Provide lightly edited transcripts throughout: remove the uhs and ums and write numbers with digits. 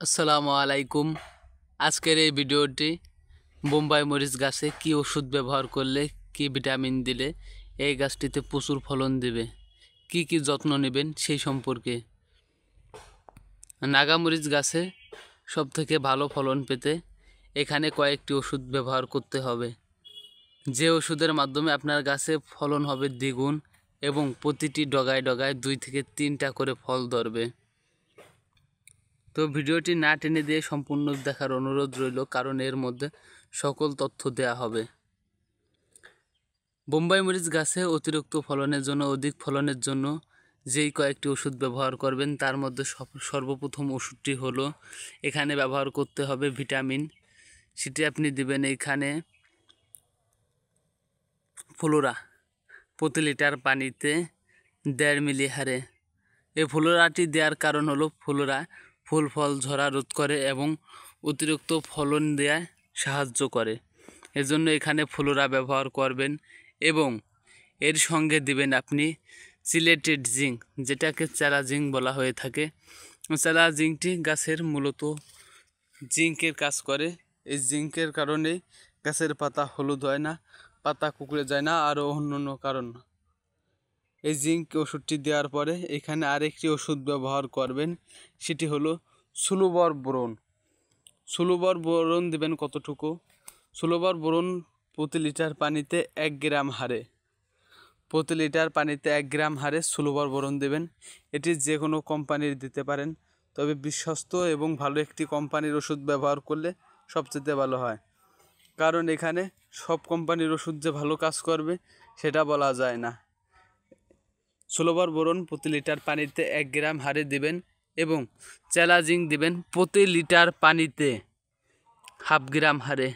আসসালামু আলাইকুম। আজকের এই ভিডিওটি বোম্বাই মরিচ গাছে কি ওষুধ ব্যবহার করলে কি ভিটামিন দিলে এই গাছটিতে প্রচুর ফলন দেবে, কি কি যত্ন নেবেন সেই সম্পর্কে। নাগামরিচ গাছে সবথেকে ভালো ফলন পেতে এখানে কয়েকটি ওষুধ ব্যবহার করতে হবে, যে ওষুধের মাধ্যমে আপনার গাছে ফলন হবে দ্বিগুণ এবং প্রতিটি ডগায় ডগায় 2 থেকে 3টা করে ফল ধরবে। তো ভিডিওটি না টেনে দিয়ে সম্পূর্ণ দেখার অনুরোধ রইল, কারণ এর মধ্যে সকল তথ্য দেয়া হবে। বোম্বাই মরিচ গাছে অতিরিক্ত ফলনের জন্য, অধিক ফলনের জন্য যেই কয়েকটি ওষুধ ব্যবহার করবেন তার মধ্যে সর্বপ্রথম ওষুধটি হলো এখানে ব্যবহার করতে হবে ভিটামিন। সেটি আপনি দিবেন এখানে ফ্লোরা প্রতি লিটার পানিতে 1.5 মিলি হারে। এই ফ্লোরাটি দেওয়ার কারণ হলো ফ্লোরা ফুল ফল ঝরা রোধ করে এবং অতিরিক্ত ফলন দেওয়ায় সাহায্য করে, এজন্য এখানে ফ্লোরা ব্যবহার করবেন। এবং এর সঙ্গে দিবেন আপনি সিলেটেড জিঙ্ক, যেটাকে চারা জিঙ্ক বলা হয়ে থাকে। চারা জিঙ্কটি গাছের মূলত জিঙ্কের কাজ করে। এই জিঙ্কের কারণে গাছের পাতা হলুদ হয় না, পাতা কুঁকড়ে যায় না, আরও অন্যান্য কারণ। এই জিঙ্ক ওষুধটি দেওয়ার পরে এখানে আরেকটি ওষুধ ব্যবহার করবেন, সেটি হলো সুলুবর বোরন। সুলুবর বোরন দেবেন কতটুকু? সুলুবর বোরন প্রতি লিটার পানিতে 1 গ্রাম হারে, প্রতি লিটার পানিতে 1 গ্রাম হারে সুলুবর বোরন দেবেন। এটি যে কোনো কোম্পানির দিতে পারেন, তবে বিশ্বস্ত এবং ভালো একটি কোম্পানির ওষুধ ব্যবহার করলে সবচেয়ে ভালো হয়, কারণ এখানে সব কোম্পানির ওষুধ যে ভালো কাজ করবে সেটা বলা যায় না। সুলুবর বোরন প্রতি লিটার পানিতে 1 গ্রাম হারে দিবেন এবং চ্যালাজিং দিবেন প্রতি লিটার পানিতে 1/2 গ্রাম হারে।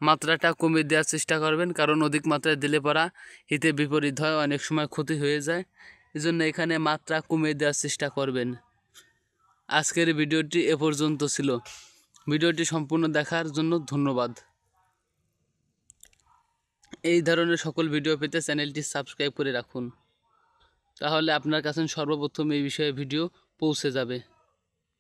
মাত্রাটা কমিয়ে দেওয়ার চেষ্টা করবেন, কারণ অধিক মাত্রায় দিলে পরা হিতে বিপরীত হয়, অনেক সময় ক্ষতি হয়ে যায়। এজন্য এখানে মাত্রা কমিয়ে দেওয়ার চেষ্টা করবেন। আজকের ভিডিওটি এ পর্যন্ত ছিল। ভিডিওটি সম্পূর্ণ দেখার জন্য ধন্যবাদ। এই ধরনের সকল ভিডিও পেতে চ্যানেলটি সাবস্ক্রাইব করে রাখুন, তাহলে আপনার কাছে সর্বপ্রথম এই বিষয়ে ভিডিও পৌঁছে যাবে।